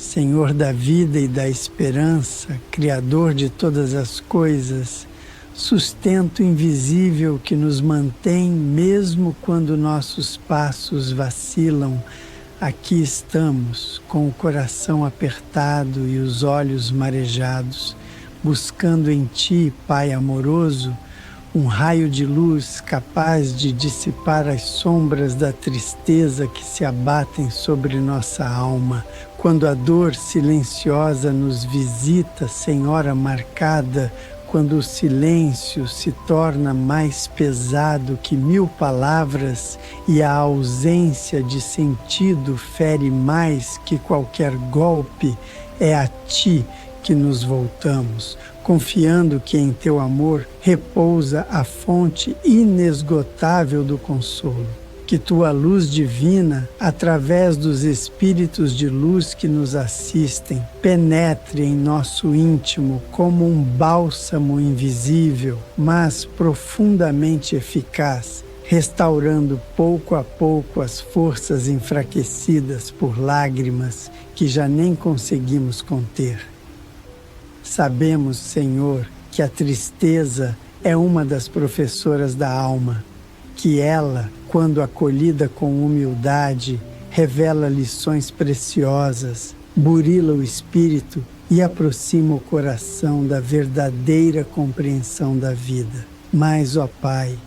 Senhor da vida e da esperança, Criador de todas as coisas, sustento invisível que nos mantém mesmo quando nossos passos vacilam, aqui estamos, com o coração apertado e os olhos marejados, buscando em Ti, Pai amoroso, um raio de luz capaz de dissipar as sombras da tristeza que se abatem sobre nossa alma, quando a dor silenciosa nos visita sem hora marcada, quando o silêncio se torna mais pesado que 1000 palavras e a ausência de sentido fere mais que qualquer golpe, é a Ti que nos voltamos, confiando que em Teu amor repousa a fonte inesgotável do consolo. Que Tua luz divina, através dos espíritos de luz que nos assistem, penetre em nosso íntimo como um bálsamo invisível, mas profundamente eficaz, restaurando pouco a pouco as forças enfraquecidas por lágrimas que já nem conseguimos conter. Sabemos, Senhor, que a tristeza é uma das professoras da alma, que ela, quando acolhida com humildade, revela lições preciosas, burila o espírito e aproxima o coração da verdadeira compreensão da vida. Mas, ó Pai,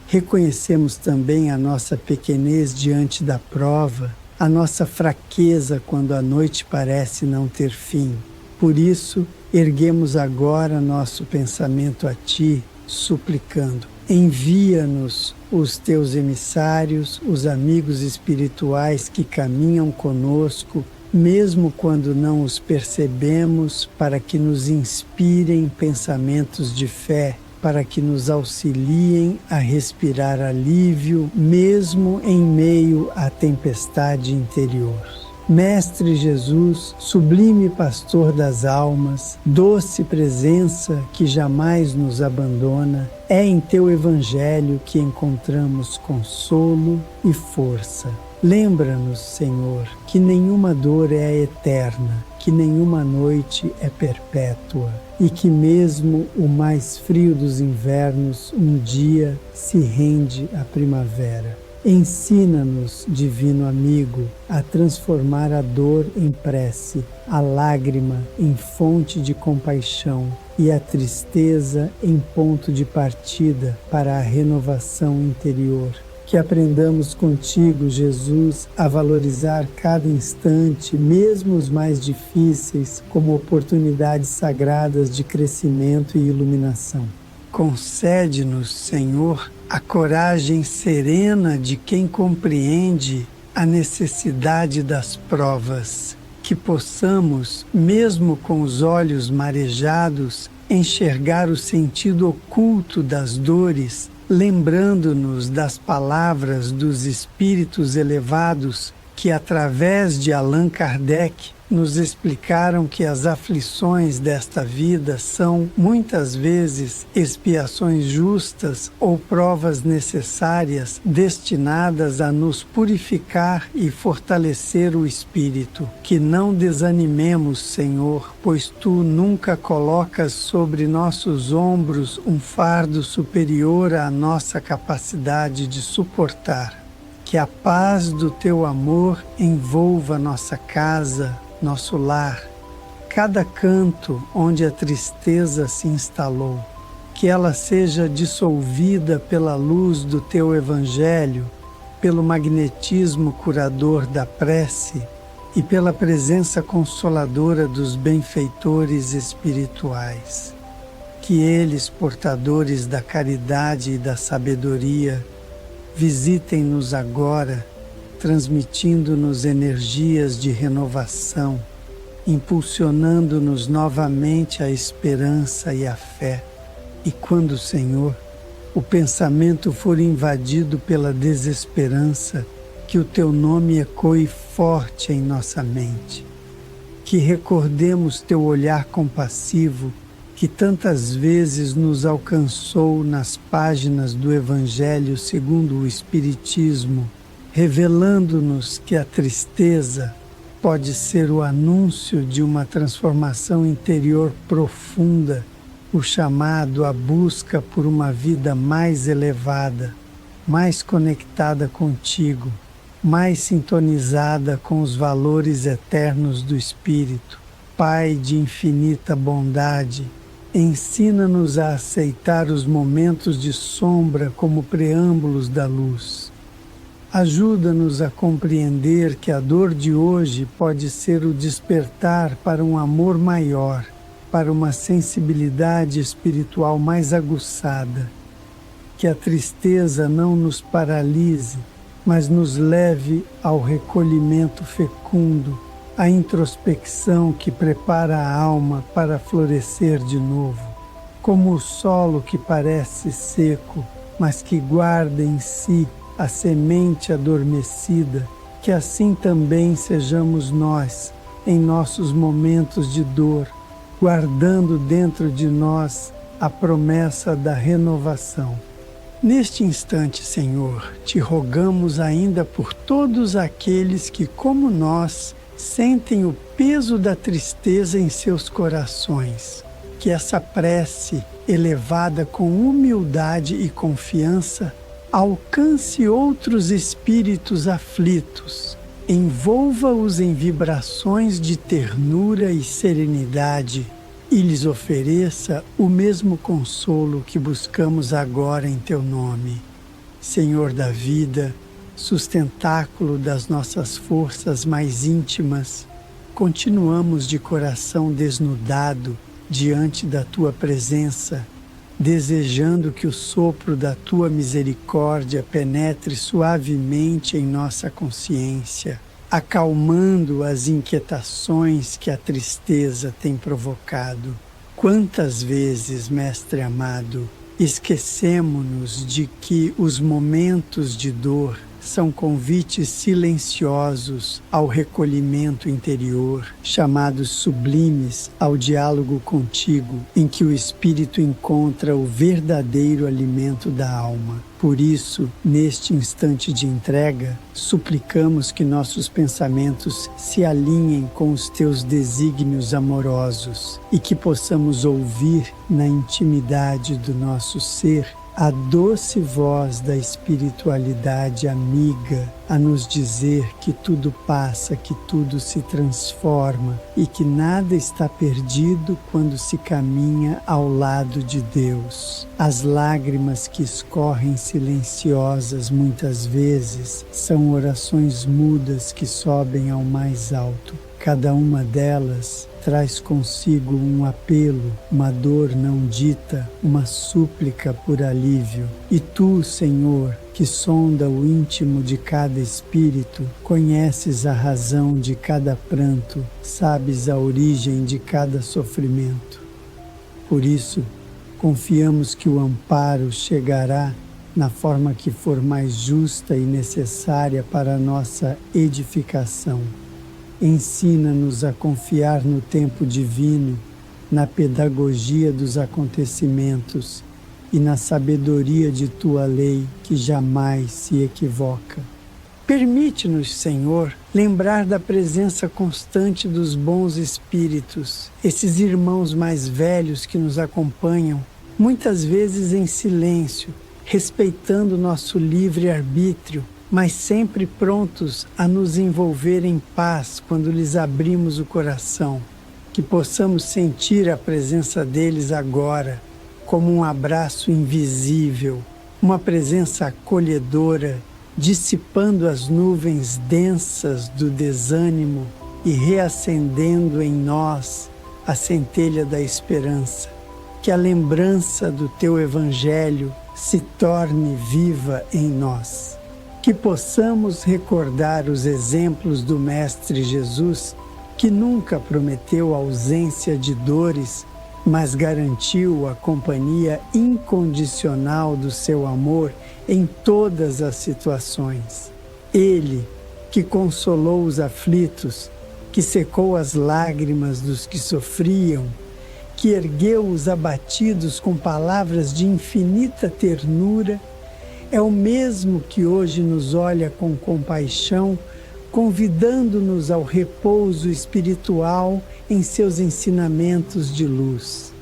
reconhecemos também a nossa pequenez diante da prova, a nossa fraqueza quando a noite parece não ter fim. Por isso, erguemos agora nosso pensamento a Ti, suplicando: envia-nos os Teus emissários, os amigos espirituais que caminham conosco, mesmo quando não os percebemos, para que nos inspirem pensamentos de fé, para que nos auxiliem a respirar alívio, mesmo em meio à tempestade interior. Mestre Jesus, sublime pastor das almas, doce presença que jamais nos abandona, é em Teu Evangelho que encontramos consolo e força. Lembra-nos, Senhor, que nenhuma dor é eterna, que nenhuma noite é perpétua e que mesmo o mais frio dos invernos um dia se rende à primavera. Ensina-nos, divino amigo, a transformar a dor em prece, a lágrima em fonte de compaixão e a tristeza em ponto de partida para a renovação interior. Que aprendamos contigo, Jesus, a valorizar cada instante, mesmo os mais difíceis, como oportunidades sagradas de crescimento e iluminação. Concede-nos, Senhor, a coragem serena de quem compreende a necessidade das provas, que possamos, mesmo com os olhos marejados, enxergar o sentido oculto das dores, lembrando-nos das palavras dos espíritos elevados que, através de Allan Kardec, nos explicaram que as aflições desta vida são, muitas vezes, expiações justas ou provas necessárias destinadas a nos purificar e fortalecer o espírito. Que não desanimemos, Senhor, pois Tu nunca colocas sobre nossos ombros um fardo superior à nossa capacidade de suportar. Que a paz do Teu amor envolva nossa casa, nosso lar, cada canto onde a tristeza se instalou, que ela seja dissolvida pela luz do Teu Evangelho, pelo magnetismo curador da prece e pela presença consoladora dos benfeitores espirituais. Que eles, portadores da caridade e da sabedoria, visitem-nos agora, transmitindo-nos energias de renovação, impulsionando-nos novamente a esperança e a fé. E quando, Senhor, o pensamento for invadido pela desesperança, que o Teu nome ecoe forte em nossa mente. Que recordemos Teu olhar compassivo, que tantas vezes nos alcançou nas páginas do Evangelho segundo o Espiritismo, revelando-nos que a tristeza pode ser o anúncio de uma transformação interior profunda, o chamado à busca por uma vida mais elevada, mais conectada contigo, mais sintonizada com os valores eternos do Espírito. Pai de infinita bondade, ensina-nos a aceitar os momentos de sombra como preâmbulos da luz. Ajuda-nos a compreender que a dor de hoje pode ser o despertar para um amor maior, para uma sensibilidade espiritual mais aguçada. Que a tristeza não nos paralise, mas nos leve ao recolhimento fecundo, à introspecção que prepara a alma para florescer de novo. Como o solo que parece seco, mas que guarda em si a semente adormecida, que assim também sejamos nós, em nossos momentos de dor, guardando dentro de nós a promessa da renovação. Neste instante, Senhor, te rogamos ainda por todos aqueles que, como nós, sentem o peso da tristeza em seus corações. Que essa prece, elevada com humildade e confiança, alcance outros espíritos aflitos, envolva-os em vibrações de ternura e serenidade e lhes ofereça o mesmo consolo que buscamos agora em teu nome. Senhor da vida, sustentáculo das nossas forças mais íntimas, continuamos de coração desnudado diante da tua presença, desejando que o sopro da tua misericórdia penetre suavemente em nossa consciência, acalmando as inquietações que a tristeza tem provocado. Quantas vezes, Mestre amado, esquecemo-nos de que os momentos de dor são convites silenciosos ao recolhimento interior, chamados sublimes ao diálogo contigo, em que o espírito encontra o verdadeiro alimento da alma. Por isso, neste instante de entrega, suplicamos que nossos pensamentos se alinhem com os teus desígnios amorosos e que possamos ouvir na intimidade do nosso ser a doce voz da espiritualidade amiga a nos dizer que tudo passa, que tudo se transforma e que nada está perdido quando se caminha ao lado de Deus. As lágrimas que escorrem silenciosas muitas vezes são orações mudas que sobem ao mais alto. Cada uma delas traz consigo um apelo, uma dor não dita, uma súplica por alívio. E tu, Senhor, que sonda o íntimo de cada espírito, conheces a razão de cada pranto, sabes a origem de cada sofrimento. Por isso, confiamos que o amparo chegará na forma que for mais justa e necessária para a nossa edificação. Ensina-nos a confiar no tempo divino, na pedagogia dos acontecimentos e na sabedoria de tua lei que jamais se equivoca. Permite-nos, Senhor, lembrar da presença constante dos bons espíritos, esses irmãos mais velhos que nos acompanham, muitas vezes em silêncio, respeitando nosso livre-arbítrio, mas sempre prontos a nos envolver em paz quando lhes abrimos o coração, que possamos sentir a presença deles agora como um abraço invisível, uma presença acolhedora, dissipando as nuvens densas do desânimo e reacendendo em nós a centelha da esperança. Que a lembrança do teu Evangelho se torne viva em nós. Que possamos recordar os exemplos do Mestre Jesus, que nunca prometeu ausência de dores, mas garantiu a companhia incondicional do seu amor em todas as situações. Ele, que consolou os aflitos, que secou as lágrimas dos que sofriam, que ergueu os abatidos com palavras de infinita ternura, é o mesmo que hoje nos olha com compaixão convidando-nos ao repouso espiritual em seus ensinamentos de luz.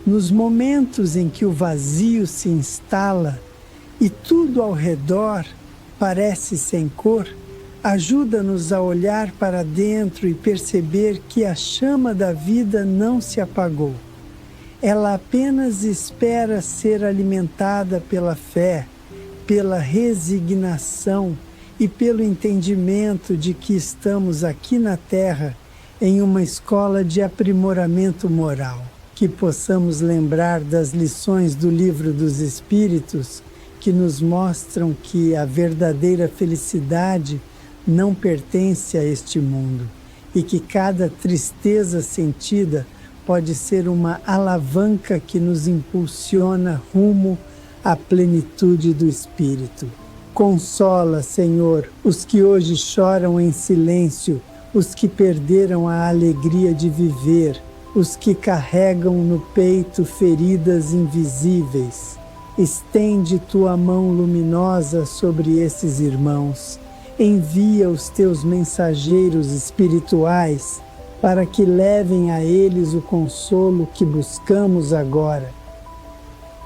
Nos momentos em que o vazio se instala e tudo ao redor parece sem cor, ajuda-nos a olhar para dentro e perceber que a chama da vida não se apagou. Ela apenas espera ser alimentada pela fé, pela resignação e pelo entendimento de que estamos aqui na Terra em uma escola de aprimoramento moral. Que possamos lembrar das lições do Livro dos Espíritos que nos mostram que a verdadeira felicidade não pertence a este mundo e que cada tristeza sentida pode ser uma alavanca que nos impulsiona rumo à plenitude do Espírito. Consola, Senhor, os que hoje choram em silêncio, os que perderam a alegria de viver, os que carregam no peito feridas invisíveis. Estende tua mão luminosa sobre esses irmãos. Envia os teus mensageiros espirituais para que levem a eles o consolo que buscamos agora.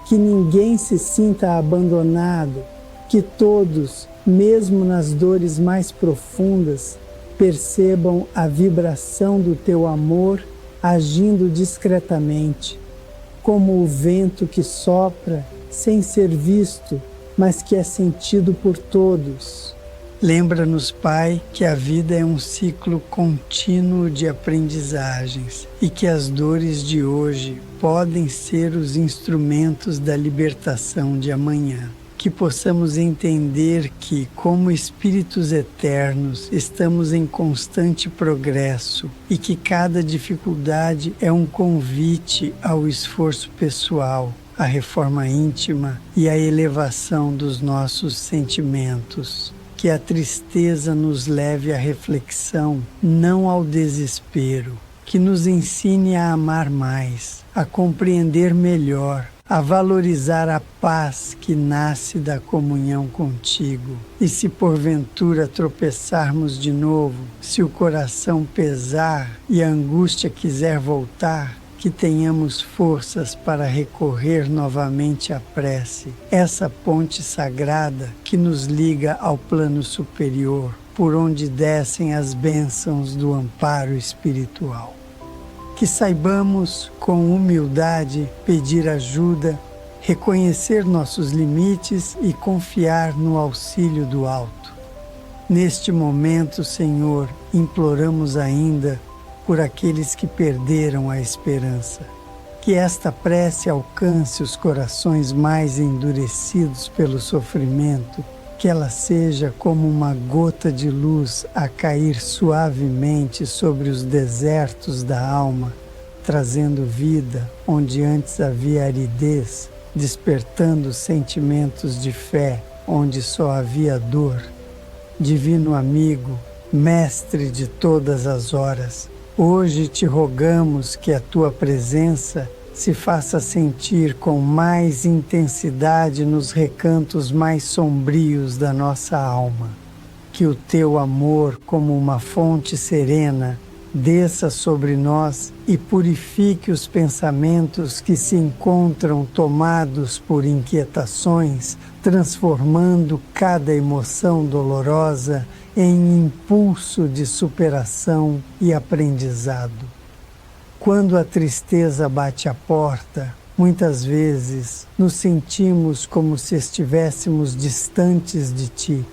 Que ninguém se sinta abandonado, que todos, mesmo nas dores mais profundas, percebam a vibração do teu amor agindo discretamente, como o vento que sopra sem ser visto, mas que é sentido por todos. Lembra-nos, Pai, que a vida é um ciclo contínuo de aprendizagens e que as dores de hoje podem ser os instrumentos da libertação de amanhã. Que possamos entender que, como espíritos eternos, estamos em constante progresso e que cada dificuldade é um convite ao esforço pessoal, à reforma íntima e à elevação dos nossos sentimentos. Que a tristeza nos leve à reflexão, não ao desespero. Que nos ensine a amar mais, a compreender melhor, a valorizar a paz que nasce da comunhão contigo. E se porventura tropeçarmos de novo, se o coração pesar e a angústia quiser voltar, que tenhamos forças para recorrer novamente à prece, essa ponte sagrada que nos liga ao plano superior, por onde descem as bênçãos do amparo espiritual. Que saibamos, com humildade, pedir ajuda, reconhecer nossos limites e confiar no auxílio do alto. Neste momento, Senhor, imploramos ainda por aqueles que perderam a esperança. Que esta prece alcance os corações mais endurecidos pelo sofrimento, que ela seja como uma gota de luz a cair suavemente sobre os desertos da alma, trazendo vida onde antes havia aridez, despertando sentimentos de fé onde só havia dor. Divino amigo, mestre de todas as horas, hoje te rogamos que a tua presença se faça sentir com mais intensidade nos recantos mais sombrios da nossa alma. Que o teu amor, como uma fonte serena, desça sobre nós e purifique os pensamentos que se encontram tomados por inquietações, transformando cada emoção dolorosa em impulso de superação e aprendizado. Quando a tristeza bate à porta, muitas vezes nos sentimos como se estivéssemos distantes de ti,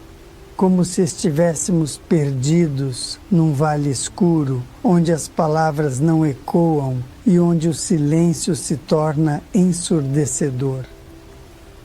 como se estivéssemos perdidos num vale escuro, onde as palavras não ecoam e onde o silêncio se torna ensurdecedor.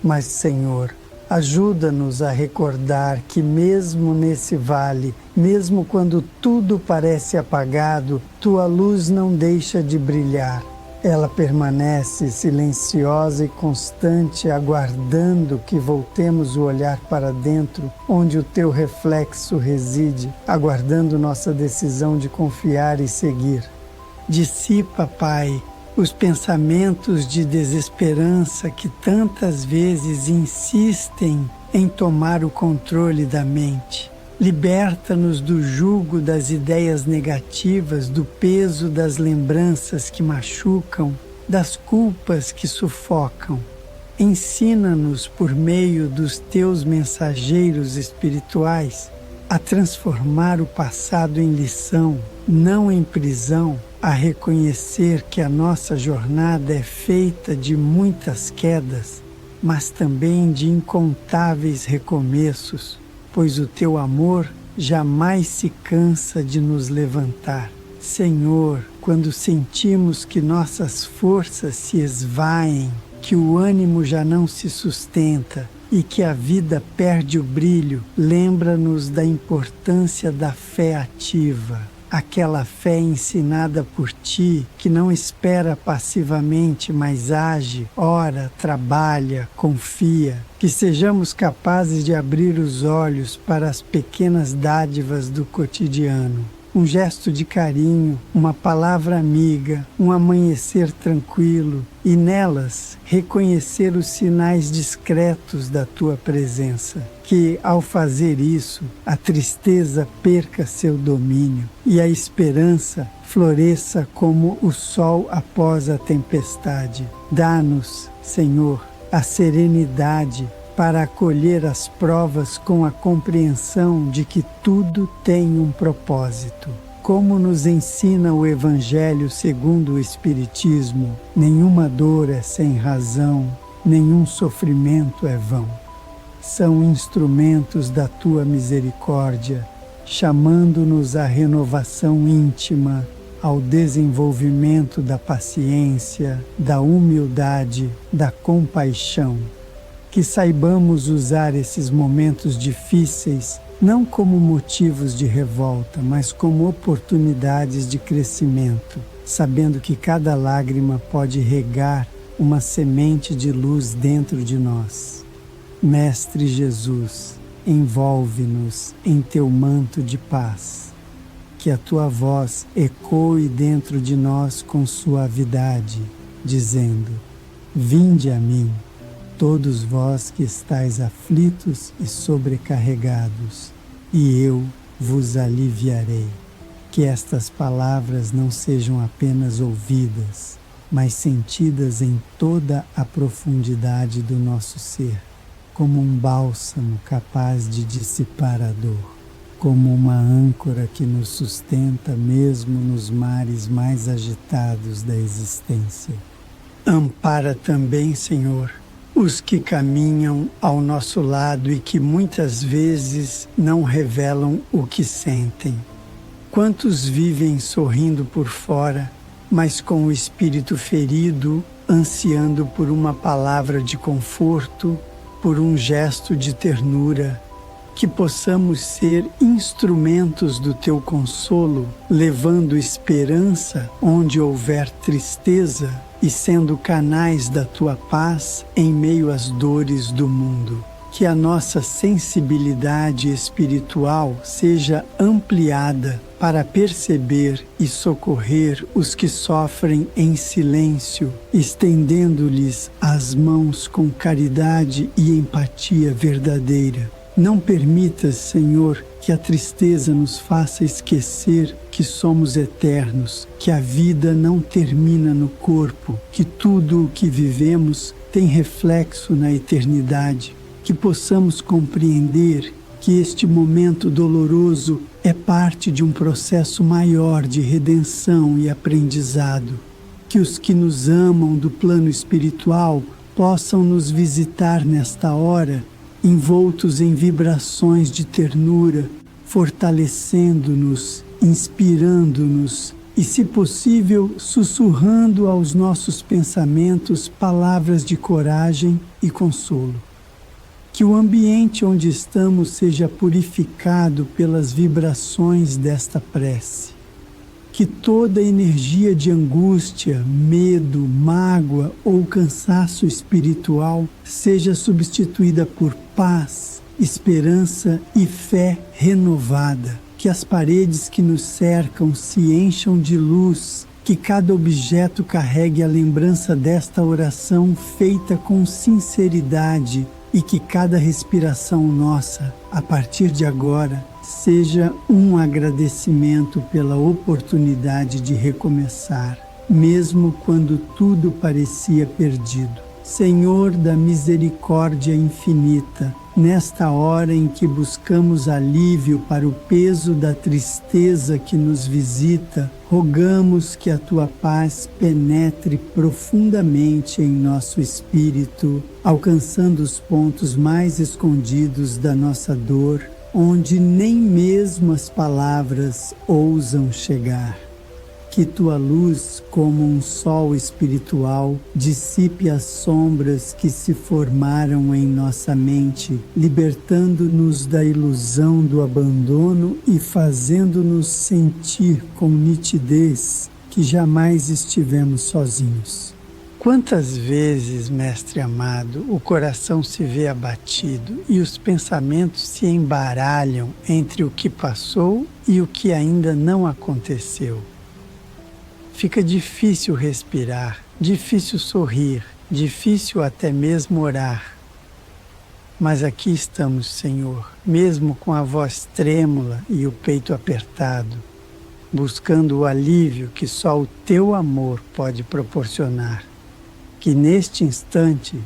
Mas, Senhor, ajuda-nos a recordar que mesmo nesse vale, mesmo quando tudo parece apagado, tua luz não deixa de brilhar. Ela permanece silenciosa e constante, aguardando que voltemos o olhar para dentro, onde o teu reflexo reside, aguardando nossa decisão de confiar e seguir. Dissipa, Pai, os pensamentos de desesperança que tantas vezes insistem em tomar o controle da mente. Liberta-nos do jugo das ideias negativas, do peso das lembranças que machucam, das culpas que sufocam. Ensina-nos, por meio dos teus mensageiros espirituais, a transformar o passado em lição, não em prisão, a reconhecer que a nossa jornada é feita de muitas quedas, mas também de incontáveis recomeços, pois o teu amor jamais se cansa de nos levantar. Senhor, quando sentimos que nossas forças se esvaem, que o ânimo já não se sustenta e que a vida perde o brilho, lembra-nos da importância da fé ativa, aquela fé ensinada por ti, que não espera passivamente, mas age, ora, trabalha, confia. Que sejamos capazes de abrir os olhos para as pequenas dádivas do cotidiano. Um gesto de carinho, uma palavra amiga, um amanhecer tranquilo, e nelas reconhecer os sinais discretos da tua presença. Que, ao fazer isso, a tristeza perca seu domínio e a esperança floresça como o sol após a tempestade. Dá-nos, Senhor, a serenidade para acolher as provas com a compreensão de que tudo tem um propósito. Como nos ensina o Evangelho segundo o Espiritismo, nenhuma dor é sem razão, nenhum sofrimento é vão. São instrumentos da tua misericórdia, chamando-nos à renovação íntima, ao desenvolvimento da paciência, da humildade, da compaixão. Que saibamos usar esses momentos difíceis não como motivos de revolta, mas como oportunidades de crescimento, sabendo que cada lágrima pode regar uma semente de luz dentro de nós. Mestre Jesus, envolve-nos em teu manto de paz. Que a tua voz ecoe dentro de nós com suavidade, dizendo: vinde a mim, todos vós que estáis aflitos e sobrecarregados, e eu vos aliviarei. Que estas palavras não sejam apenas ouvidas, mas sentidas em toda a profundidade do nosso ser, como um bálsamo capaz de dissipar a dor, como uma âncora que nos sustenta mesmo nos mares mais agitados da existência. Ampara também, Senhor, os que caminham ao nosso lado e que muitas vezes não revelam o que sentem. Quantos vivem sorrindo por fora, mas com o espírito ferido, ansiando por uma palavra de conforto, por um gesto de ternura. Que possamos ser instrumentos do teu consolo, levando esperança onde houver tristeza e sendo canais da tua paz em meio às dores do mundo. Que a nossa sensibilidade espiritual seja ampliada para perceber e socorrer os que sofrem em silêncio, estendendo-lhes as mãos com caridade e empatia verdadeira. Não permitas, Senhor, que a tristeza nos faça esquecer que somos eternos, que a vida não termina no corpo, que tudo o que vivemos tem reflexo na eternidade, que possamos compreender que este momento doloroso é parte de um processo maior de redenção e aprendizado, que os que nos amam do plano espiritual possam nos visitar nesta hora, envoltos em vibrações de ternura, fortalecendo-nos, inspirando-nos e, se possível, sussurrando aos nossos pensamentos palavras de coragem e consolo. Que o ambiente onde estamos seja purificado pelas vibrações desta prece. Que toda energia de angústia, medo, mágoa ou cansaço espiritual seja substituída por paz, esperança e fé renovada. Que as paredes que nos cercam se encham de luz. Que cada objeto carregue a lembrança desta oração feita com sinceridade. E que cada respiração nossa, a partir de agora, seja um agradecimento pela oportunidade de recomeçar, mesmo quando tudo parecia perdido. Senhor da misericórdia infinita, nesta hora em que buscamos alívio para o peso da tristeza que nos visita, rogamos que a tua paz penetre profundamente em nosso espírito, alcançando os pontos mais escondidos da nossa dor, onde nem mesmo as palavras ousam chegar. Que tua luz, como um sol espiritual, dissipe as sombras que se formaram em nossa mente, libertando-nos da ilusão do abandono e fazendo-nos sentir com nitidez que jamais estivemos sozinhos. Quantas vezes, Mestre amado, o coração se vê abatido e os pensamentos se embaralham entre o que passou e o que ainda não aconteceu. Fica difícil respirar, difícil sorrir, difícil até mesmo orar. Mas aqui estamos, Senhor, mesmo com a voz trêmula e o peito apertado, buscando o alívio que só o teu amor pode proporcionar. Que neste instante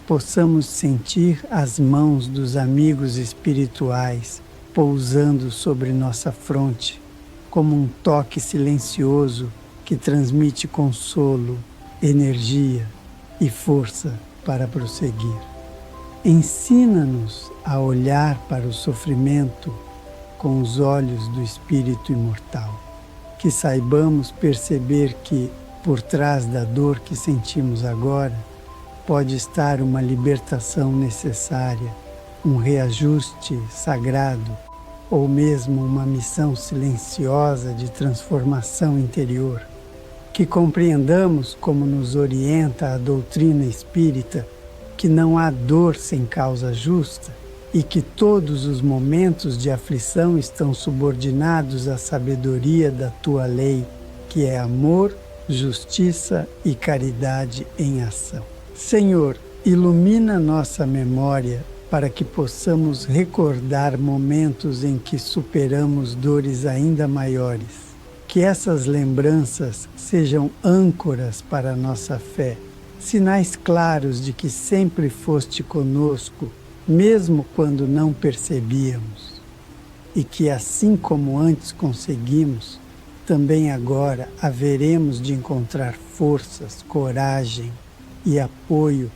possamos sentir as mãos dos amigos espirituais pousando sobre nossa fronte, como um toque silencioso que transmite consolo, energia e força para prosseguir. Ensina-nos a olhar para o sofrimento com os olhos do Espírito imortal. Que saibamos perceber que, por trás da dor que sentimos agora, pode estar uma libertação necessária, um reajuste sagrado, ou mesmo uma missão silenciosa de transformação interior. Que compreendamos, como nos orienta a doutrina espírita, que não há dor sem causa justa e que todos os momentos de aflição estão subordinados à sabedoria da tua lei, que é amor, justiça e caridade em ação. Senhor, ilumina nossa memória para que possamos recordar momentos em que superamos dores ainda maiores. Que essas lembranças sejam âncoras para a nossa fé, sinais claros de que sempre foste conosco, mesmo quando não percebíamos. E que assim como antes conseguimos, também agora haveremos de encontrar forças, coragem e apoio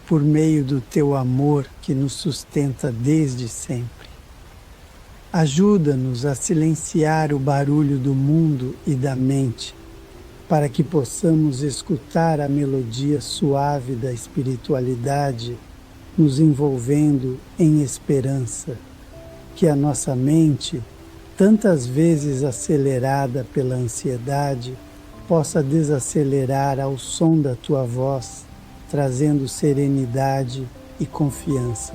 por meio do teu amor que nos sustenta desde sempre. Ajuda-nos a silenciar o barulho do mundo e da mente, para que possamos escutar a melodia suave da espiritualidade, nos envolvendo em esperança. Que a nossa mente, tantas vezes acelerada pela ansiedade, possa desacelerar ao som da tua voz, trazendo serenidade e confiança.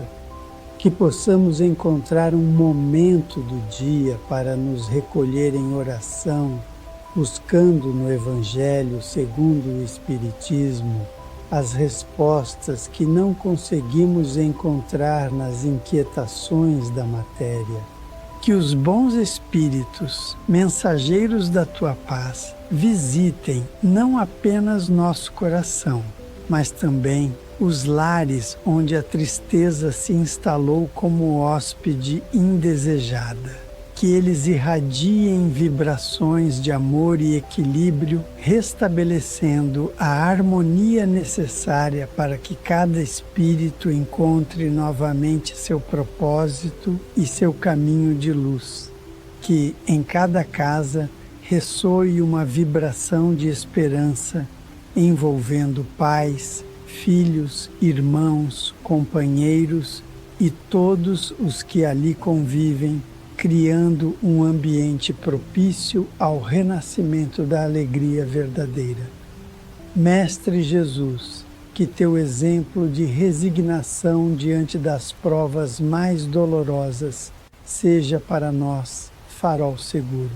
Que possamos encontrar um momento do dia para nos recolher em oração, buscando no Evangelho, segundo o Espiritismo, as respostas que não conseguimos encontrar nas inquietações da matéria. Que os bons espíritos, mensageiros da tua paz, visitem não apenas nosso coração, mas também os lares onde a tristeza se instalou como hóspede indesejada. Que eles irradiem vibrações de amor e equilíbrio, restabelecendo a harmonia necessária para que cada espírito encontre novamente seu propósito e seu caminho de luz. Que em cada casa ressoe uma vibração de esperança, envolvendo pais, filhos, irmãos, companheiros e todos os que ali convivem, criando um ambiente propício ao renascimento da alegria verdadeira. Mestre Jesus, que teu exemplo de resignação diante das provas mais dolorosas seja para nós farol seguro.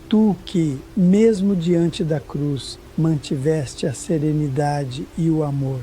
Tu que, mesmo diante da cruz, mantiveste a serenidade e o amor,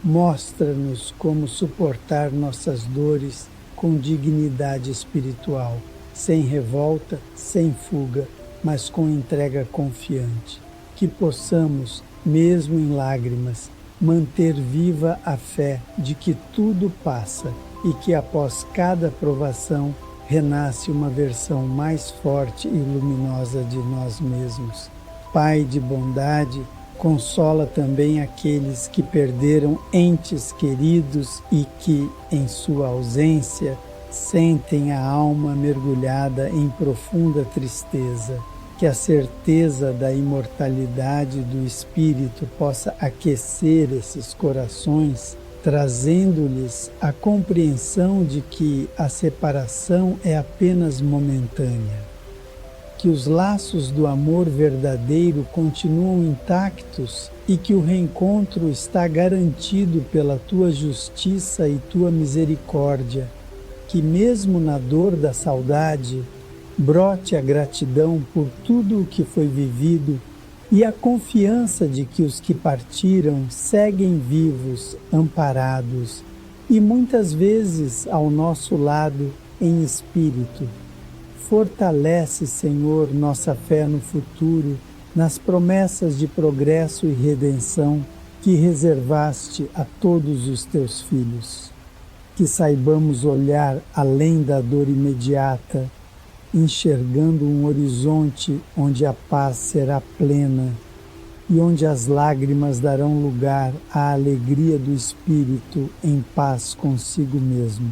mostra-nos como suportar nossas dores com dignidade espiritual, sem revolta, sem fuga, mas com entrega confiante. Que possamos, mesmo em lágrimas, manter viva a fé de que tudo passa e que após cada provação renasce uma versão mais forte e luminosa de nós mesmos. Pai de bondade, consola também aqueles que perderam entes queridos e que, em sua ausência, sentem a alma mergulhada em profunda tristeza. Que a certeza da imortalidade do Espírito possa aquecer esses corações, trazendo-lhes a compreensão de que a separação é apenas momentânea. Que os laços do amor verdadeiro continuam intactos e que o reencontro está garantido pela tua justiça e tua misericórdia. Que mesmo na dor da saudade, brote a gratidão por tudo o que foi vivido e a confiança de que os que partiram seguem vivos, amparados e muitas vezes ao nosso lado em espírito. Fortalece, Senhor, nossa fé no futuro, nas promessas de progresso e redenção que reservaste a todos os teus filhos. Que saibamos olhar além da dor imediata, enxergando um horizonte onde a paz será plena e onde as lágrimas darão lugar à alegria do Espírito em paz consigo mesmo.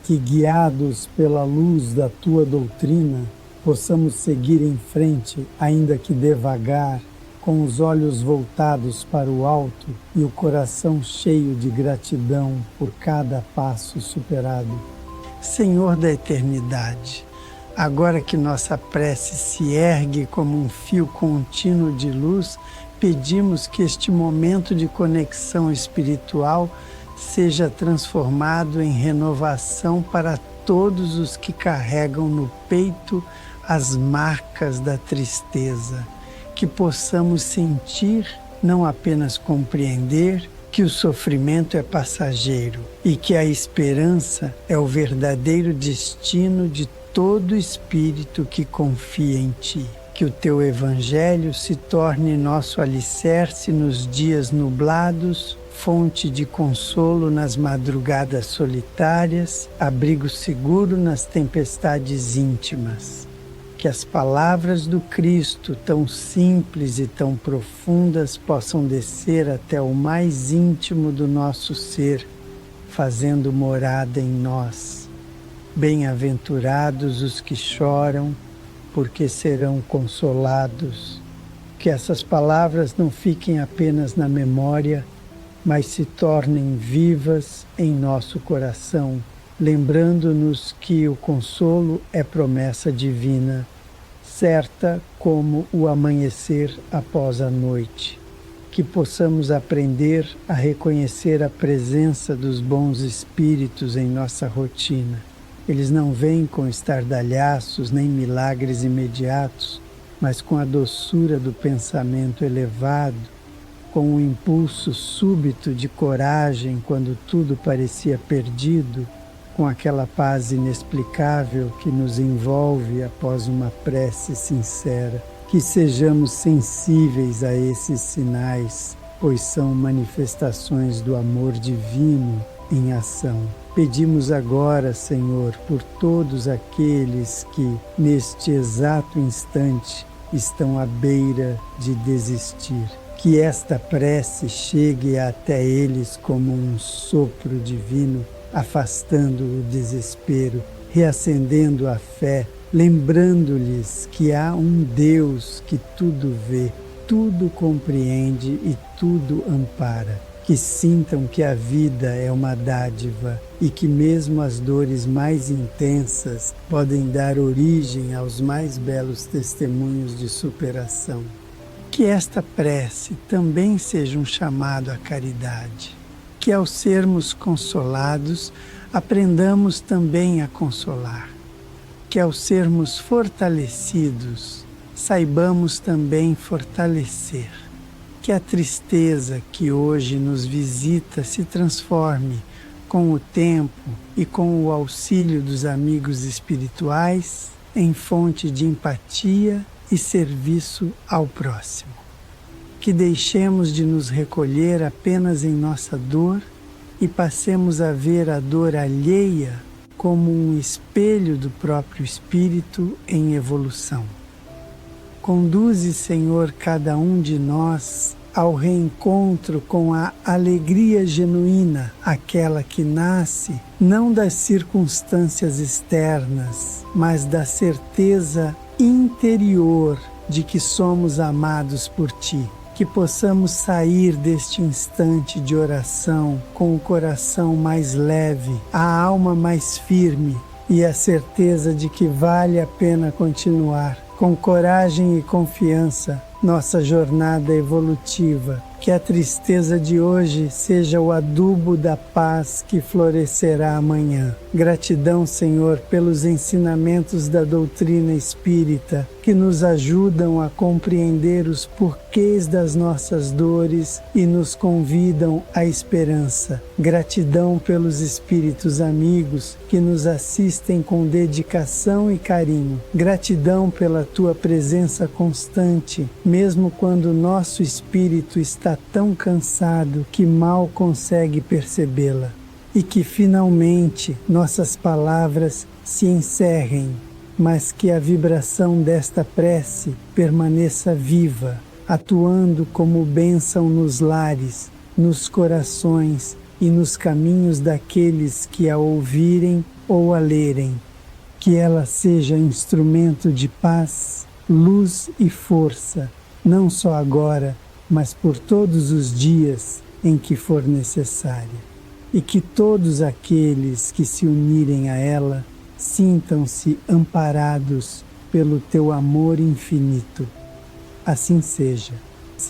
Que, guiados pela luz da tua doutrina, possamos seguir em frente, ainda que devagar, com os olhos voltados para o alto e o coração cheio de gratidão por cada passo superado. Senhor da eternidade, agora que nossa prece se ergue como um fio contínuo de luz, pedimos que este momento de conexão espiritual seja transformado em renovação para todos os que carregam no peito as marcas da tristeza, que possamos sentir, não apenas compreender, que o sofrimento é passageiro e que a esperança é o verdadeiro destino de todo espírito que confia em Ti. Que o Teu Evangelho se torne nosso alicerce nos dias nublados, fonte de consolo nas madrugadas solitárias, abrigo seguro nas tempestades íntimas. Que as palavras do Cristo, tão simples e tão profundas, possam descer até o mais íntimo do nosso ser, fazendo morada em nós. Bem-aventurados os que choram, porque serão consolados. Que essas palavras não fiquem apenas na memória, mas se tornem vivas em nosso coração, lembrando-nos que o consolo é promessa divina, certa como o amanhecer após a noite. Que possamos aprender a reconhecer a presença dos bons espíritos em nossa rotina. Eles não vêm com estardalhaços nem milagres imediatos, mas com a doçura do pensamento elevado, com o impulso súbito de coragem quando tudo parecia perdido, com aquela paz inexplicável que nos envolve após uma prece sincera. Que sejamos sensíveis a esses sinais, pois são manifestações do amor divino em ação. Pedimos agora, Senhor, por todos aqueles que, neste exato instante, estão à beira de desistir. Que esta prece chegue até eles como um sopro divino, afastando o desespero, reacendendo a fé, lembrando-lhes que há um Deus que tudo vê, tudo compreende e tudo ampara. Que sintam que a vida é uma dádiva e que mesmo as dores mais intensas podem dar origem aos mais belos testemunhos de superação. Que esta prece também seja um chamado à caridade. Que ao sermos consolados, aprendamos também a consolar. Que ao sermos fortalecidos, saibamos também fortalecer. Que a tristeza que hoje nos visita se transforme, com o tempo e com o auxílio dos amigos espirituais, em fonte de empatia e serviço ao próximo. Que deixemos de nos recolher apenas em nossa dor e passemos a ver a dor alheia como um espelho do próprio espírito em evolução. Conduze, Senhor, cada um de nós ao reencontro com a alegria genuína, aquela que nasce não das circunstâncias externas, mas da certeza interior de que somos amados por Ti. Que possamos sair deste instante de oração com o coração mais leve, a alma mais firme e a certeza de que vale a pena continuar com coragem e confiança nossa jornada evolutiva. Que a tristeza de hoje seja o adubo da paz que florescerá amanhã. Gratidão, Senhor, pelos ensinamentos da doutrina espírita que nos ajudam a compreender os porquês das nossas dores e nos convidam à esperança. Gratidão pelos espíritos amigos que nos assistem com dedicação e carinho. Gratidão pela Tua presença constante, mesmo quando nosso espírito está tão cansado que mal consegue percebê-la. E que finalmente nossas palavras se encerrem, mas que a vibração desta prece permaneça viva, atuando como bênção nos lares, nos corações e nos caminhos daqueles que a ouvirem ou a lerem. Que ela seja instrumento de paz, luz e força, não só agora, mas por todos os dias em que for necessária. E que todos aqueles que se unirem a ela sintam-se amparados pelo Teu amor infinito. Assim seja.